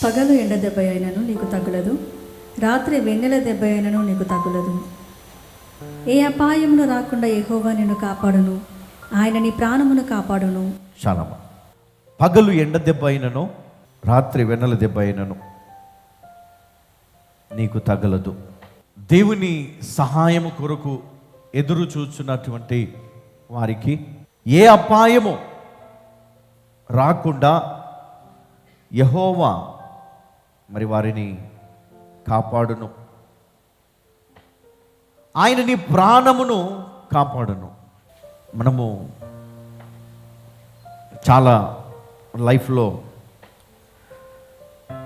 పగలు ఎండ దెబ్బ అయినను నీకు తగులదు, రాత్రి వెన్నెల దెబ్బ అయినను నీకు తగులదు. ఏ అపాయమును రాకుండా యెహోవా నిన్ను కాపాడును, ఆయన నీ ప్రాణమును కాపాడును. చాలమ్మ. పగలు ఎండ దెబ్బ అయినను రాత్రి వెన్నెల దెబ్బ అయినను నీకు తగలదు. దేవుని సహాయము కొరకు ఎదురు చూస్తున్నటువంటి వారికి ఏ అపాయము రాకుండా యెహోవా మరి వారిని కాపాడును, ఆయన నీ ప్రాణమును కాపాడును. మనము చాలా లైఫ్లో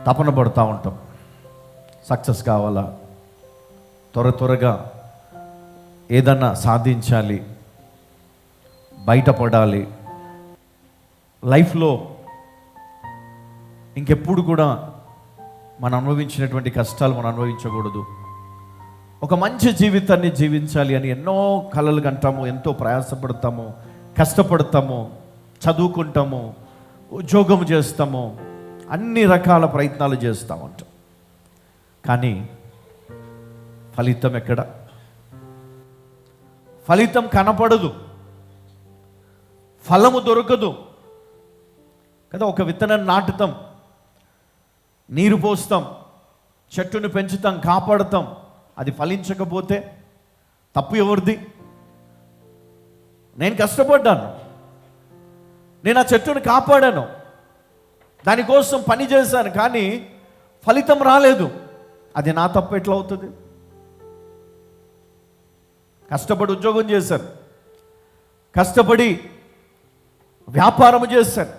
తపన పడుతూ ఉంటాం, సక్సెస్ కావాలా, త్వరగా ఏదన్నా సాధించాలి, బయటపడాలి, లైఫ్లో ఇంకెప్పుడు కూడా మనం అనుభవించినటువంటి కష్టాలు మనం అనుభవించకూడదు, ఒక మంచి జీవితాన్ని జీవించాలి అని ఎన్నో కలలు కంటాము, ఎంతో ప్రయాసపడతాము, కష్టపడతాము, చదువుకుంటాము, ఉద్యోగం చేస్తాము, అన్ని రకాల ప్రయత్నాలు చేస్తూ ఉంటాం. కానీ ఫలితం ఎక్కడ? ఫలితం కనపడదు, ఫలము దొరకదు కదా. ఒక విత్తనాన్ని నాటుతాం, నీరు పోస్తాం, చెట్టును పెంచుతాం, కాపాడుతాం, అది ఫలించకపోతే తప్పు ఎవరిది? నేను కష్టపడ్డాను, నేను ఆ చెట్టును కాపాడాను, దానికోసం పని చేశాను, కానీ ఫలితం రాలేదు, అది నా తప్పు ఎట్లా అవుతుంది? కష్టపడి ఉద్యోగం చేశాను, కష్టపడి వ్యాపారం చేశాను,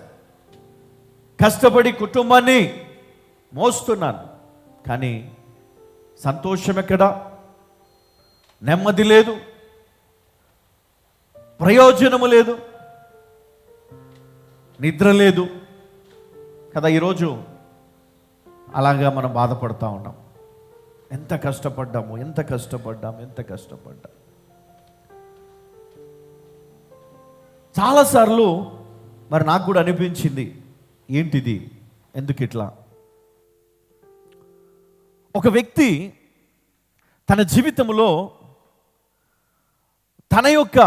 కష్టపడి కుటుంబాన్ని మోస్తున్నాను, కానీ సంతోషం ఎక్కడా? నెమ్మది లేదు, ప్రయోజనము లేదు, నిద్ర లేదు కదా. ఈరోజు అలాగా మనం బాధపడుతూ ఉన్నాం. ఎంత కష్టపడ్డాము. చాలాసార్లు మరి నాకు కూడా అనిపించింది, ఏంటిది, ఎందుకు ఇట్లా? ఒక వ్యక్తి తన జీవితంలో తన యొక్క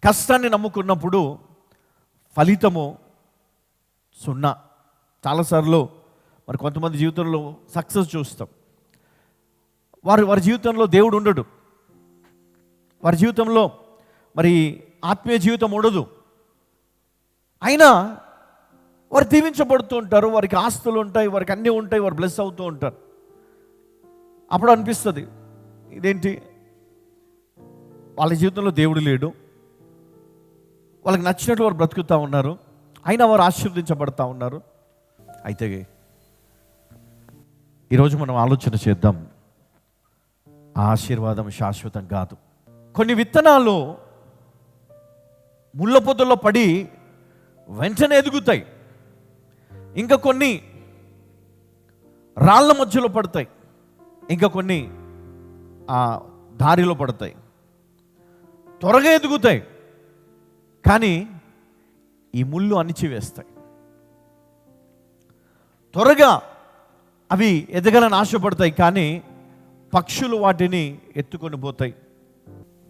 కష్టాన్ని నమ్ముకున్నప్పుడు ఫలితము 0. చాలాసార్లు మరి కొంతమంది జీవితంలో సక్సెస్ చూస్తాం, వారి జీవితంలో దేవుడు ఉండడు, వారి జీవితంలో మరి ఆత్మీయ జీవితం ఉండదు, అయినా వారు దీవించబడుతూ ఉంటారు, వారికి ఆస్తులు ఉంటాయి, వారికి అన్నీ ఉంటాయి, వారు బ్లెస్ అవుతూ ఉంటారు. అప్పుడు అనిపిస్తుంది, ఇదేంటి, వాళ్ళ జీవితంలో దేవుడు లేడు, వాళ్ళకి నచ్చినట్లు వారు బ్రతుకుతూ ఉన్నారు, అయినా వారు ఆశీర్వదించబడతా ఉన్నారు. అయితే ఈరోజు మనం ఆలోచన చేద్దాం, ఆ ఆశీర్వాదం శాశ్వతం కాదు. కొన్ని విత్తనాలు ముళ్ళ పొదల్లో పడి వెంటనే ఎదుగుతాయి, ఇంకా కొన్ని రాళ్ళ మధ్యలో పడతాయి, ఇంకా కొన్ని ఆ దారిలో పడతాయి, త్వరగా ఎదుగుతాయి, కానీ ఈ ముళ్ళు అణిచివేస్తాయి. త్వరగా అవి ఎదగాలని ఆశపడతాయి, కానీ పక్షులు వాటిని ఎత్తుకొని పోతాయి.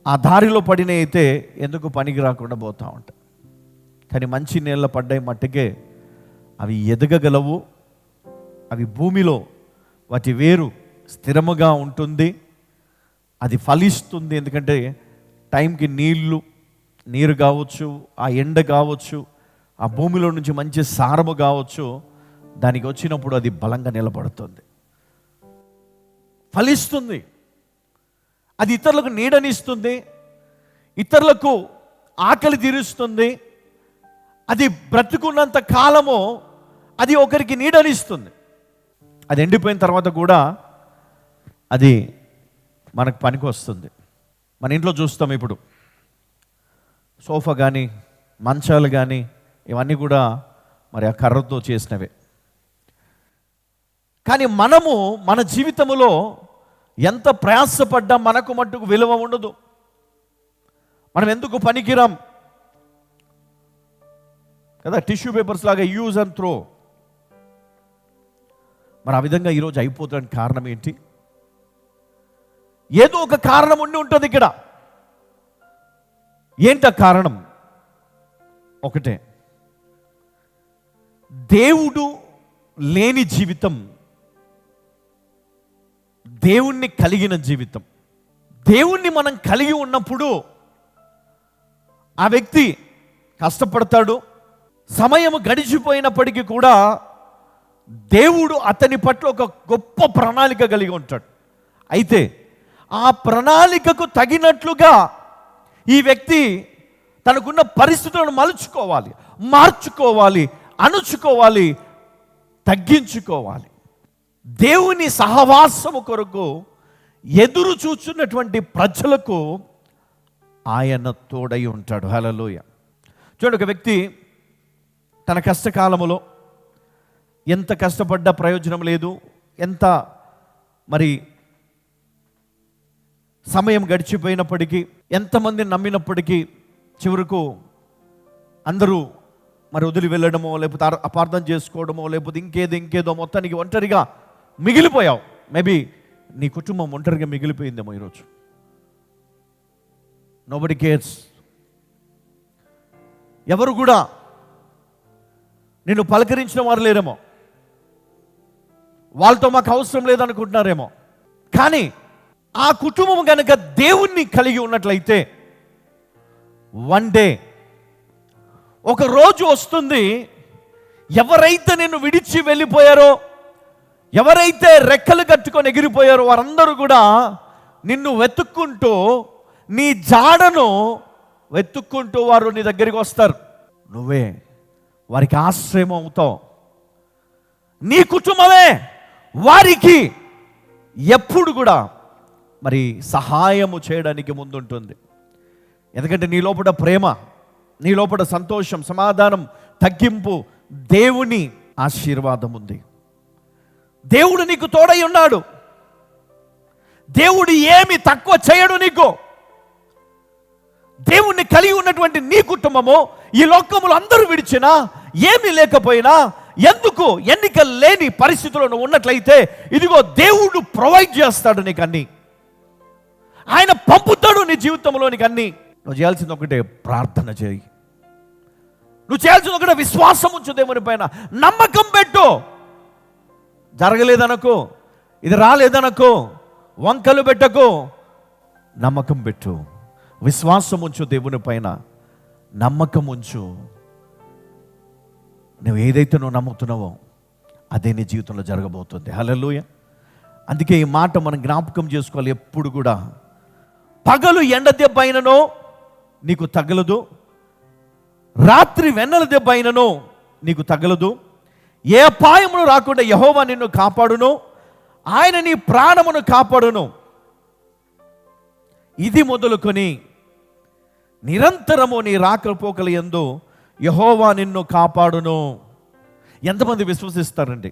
ఆ దారిలో పడిన అయితే ఎందుకు పనికి రాకుండా పోతూ ఉంటాయి. కానీ మంచి నీళ్ళ పడ్డాయి మట్టుకే అవి ఎదగగలవు, అవి భూమిలో వాటి వేరు స్థిరముగా ఉంటుంది, అది ఫలిస్తుంది. ఎందుకంటే టైంకి నీరు కావచ్చు, ఆ ఎండ కావచ్చు, ఆ భూమిలో నుంచి మంచి సారము కావచ్చు, దానికి వచ్చినప్పుడు అది బలంగా నిలబడుతుంది, ఫలిస్తుంది. అది ఇతరులకు నీడనిస్తుంది, ఇతరులకు ఆకలి తీరుస్తుంది, అది బ్రతుకున్నంత కాలము అది ఒకరికి నీడనిస్తుంది. అది ఎండిపోయిన తర్వాత కూడా అది మనకు పనికి వస్తుంది. మన ఇంట్లో చూస్తాం, ఇప్పుడు సోఫా కానీ మంచాలు కానీ ఇవన్నీ కూడా మరి ఆ కర్రతో చేసినవే. కానీ మనము మన జీవితంలో ఎంత ప్రయాసపడ్డా మనకు మట్టుకు విలువ ఉండదు. మనం ఎందుకు పనికిరాం కదా, టిష్యూ పేపర్స్ లాగా యూజ్ అండ్ త్రో. మరి ఆ విధంగా ఈరోజు అయిపోతానికి కారణం ఏంటి? ఏదో ఒక కారణం ఉండి ఉంటుంది ఇక్కడ. ఏంట కారణం? ఒకటే, దేవుడు లేని జీవితం దేవుణ్ణి కలిగిన జీవితం. దేవుణ్ణి మనం కలిగి ఉన్నప్పుడు ఆ వ్యక్తి కష్టపడతాడు. సమయం గడిచిపోయినప్పటికీ కూడా దేవుడు అతని పట్ల ఒక గొప్ప ప్రణాళిక కలిగి ఉంటాడు. అయితే ఆ ప్రణాళికకు తగినట్లుగా ఈ వ్యక్తి తనకున్న పరిస్థితులను మలుచుకోవాలి, మార్చుకోవాలి, అణుచుకోవాలి, తగ్గించుకోవాలి. దేవుని సహవాసము కొరకు ఎదురు చూచున్నటువంటి ప్రజలకు ఆయన తోడై ఉంటాడు. హల్లెలూయా. చూడండి, ఒక వ్యక్తి తన కష్టకాలములో ఎంత కష్టపడ్డా ప్రయోజనం లేదు, ఎంత మరి సమయం గడిచిపోయినప్పటికీ, ఎంతమందిని నమ్మినప్పటికీ చివరకు అందరూ మరి వదిలి వెళ్ళడమో, లేకపోతే అపార్థం చేసుకోవడమో, లేకపోతే ఇంకేదో మొత్తానికి ఒంటరిగా మిగిలిపోయావు. మేబీ నీ కుటుంబం ఒంటరిగా మిగిలిపోయిందేమో ఈరోజు. Nobody cares. ఎవరు కూడా నిన్ను పలకరించిన వారు లేరేమో, వాళ్ళతో మాకు అవసరం లేదనుకుంటున్నారేమో. కానీ ఆ కుటుంబం కనుక దేవుణ్ణి కలిగి ఉన్నట్లయితే వన్ డే, ఒక రోజు వస్తుంది, ఎవరైతే నిన్ను విడిచి వెళ్ళిపోయారో, ఎవరైతే రెక్కలు కట్టుకొని ఎగిరిపోయారో వారందరూ కూడా నిన్ను వెతుక్కుంటూ, నీ జాడను వెతుక్కుంటూ వారు నీ దగ్గరికి వస్తారు. నువ్వే వారికి ఆశ్రయం అవుతావు. నీ కుటుంబమే వారికి ఎప్పుడు కూడా మరి సహాయము చేయడానికి ముందుంటుంది. ఎందుకంటే నీ లోపల ప్రేమ, నీ లోపల సంతోషం, సమాధానం, తగ్గింపు, దేవుని ఆశీర్వాదం ఉంది. దేవుడు నీకు తోడై ఉన్నాడు. దేవుడు ఏమి తక్కువ చేయడు నీకు. దేవుణ్ణి కలిగి ఉన్నటువంటి నీ కుటుంబము ఈ లోకములు అందరూ విడిచినా, ఏమీ లేకపోయినా, ఎందుకు ఎన్నిక లేని పరిస్థితుల్లో ఉన్నట్లయితే ఇదిగో దేవుడు ప్రొవైడ్ చేస్తాడు నీకు అన్ని. ఆయన పంపుతాడు నీ జీవితంలోనికి అన్ని. నువ్వు చేయాల్సింది ఒకటే, ప్రార్థన చేయి. నువ్వు చేయాల్సింది ఒకటే, విశ్వాసం ఉంచు దేవుని పైన, నమ్మకం పెట్టు. జరగలేదనకు, ఇది రాలేదనకు, వంకలు పెట్టకు, నమ్మకం పెట్టు, విశ్వాసం ఉంచు దేవుని పైన, నమ్మకం ఉంచు. నువ్వు ఏదైతే నువ్వు నమ్ముతున్నావో అదే నీ జీవితంలో జరగబోతుంది. హల్లెలూయా. అందుకే ఈ మాట మనం జ్ఞాపకం చేసుకోవాలి ఎప్పుడు కూడా. పగలు ఎండ దెబ్బ అయిననో నీకు తగలదు, రాత్రి వెన్నెల దెబ్బ అయిననో నీకు తగలదు. ఏ అపాయమును రాకుండా యెహోవా నిన్ను కాపాడును, ఆయన నీ ప్రాణమును కాపాడును. ఇది మొదలుకొని నిరంతరము నీ రాకపోకల యందు యెహోవా నిన్ను కాపాడును. ఎంతమంది విశ్వసిస్తారండి?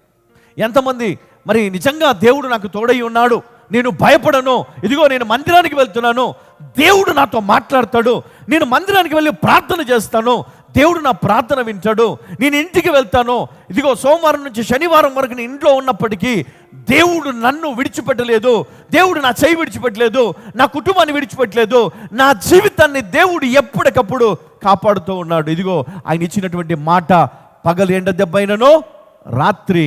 ఎంతమంది మరి నిజంగా దేవుడు నాకు తోడై ఉన్నాడు, నేను భయపడను, ఇదిగో నేను మందిరానికి వెళ్తున్నాను, దేవుడు నాతో మాట్లాడతాడు, నేను మందిరానికి వెళ్ళి ప్రార్థన చేస్తాను, దేవుడు నా ప్రార్థన వింటాడు, నేను ఇంటికి వెళ్తాను, ఇదిగో సోమవారం నుంచి శనివారం వరకు నేను ఇంట్లో ఉన్నప్పటికీ దేవుడు నన్ను విడిచిపెట్టలేదు, దేవుడు నా చేయి విడిచిపెట్టలేదు, నా కుటుంబాన్ని విడిచిపెట్టలేదు, నా జీవితాన్ని దేవుడు ఎప్పటికప్పుడు కాపాడుతూ ఉన్నాడు. ఇదిగో ఆయన ఇచ్చినటువంటి మాట, పగలు ఎండ దెబ్బైననో రాత్రి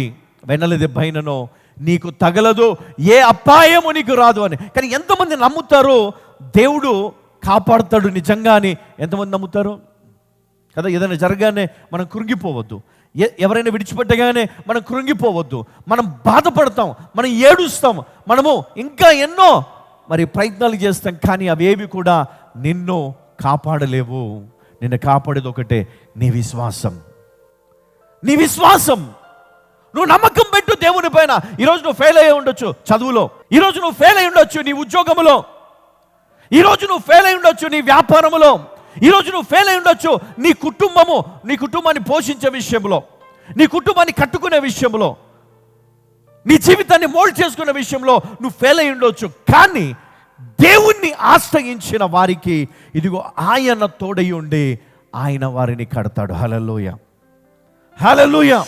వెన్నెల దెబ్బైననో నీకు తగలదు, ఏ అపాయము నీకు రాదు అని. కానీ ఎంతమంది నమ్ముతారు దేవుడు కాపాడుతాడు నిజంగా అని? ఎంతమంది నమ్ముతారు కదా? ఏదైనా జరగానే మనం కృంగిపోవద్దు, ఎవరైనా విడిచిపెట్టగానే మనం కృంగిపోవద్దు, మనం బాధపడతాం, మనం ఏడుస్తాం, మనము ఇంకా ఎన్నో మరి ప్రయత్నాలు చేస్తాం, కానీ అవేవి కూడా నిన్ను కాపాడలేవు. నిన్ను కాపాడేది ఒకటే, నీ విశ్వాసం. నీ విశ్వాసం. నువ్వు నమ్మకం పెట్టు దేవుని పైన. ఈరోజు నువ్వు ఫెయిల్ అయ్యి ఉండొచ్చు చదువులో, ఈరోజు నువ్వు ఫెయిల్ అయి ఉండొచ్చు నీ ఉద్యోగంలో, ఈరోజు నువ్వు ఫెయిల్ అయి ఉండొచ్చు నీ వ్యాపారంలో, ఈరోజు నువ్వు ఫెయిల్ అయి ఉండొచ్చు నీ కుటుంబాన్ని పోషించే విషయంలో, నీ కుటుంబాన్ని కట్టుకునే విషయంలో, నీ జీవితాన్ని మోల్డ్ చేసుకునే విషయంలో నువ్వు ఫెయిల్ అయి ఉండొచ్చు. కానీ దేవుణ్ణి ఆశ్రయించిన వారికి ఇదిగో ఆయన తోడై ఉండి ఆయన వారిని కడతాడు. హల్లెలూయా, హల్లెలూయా.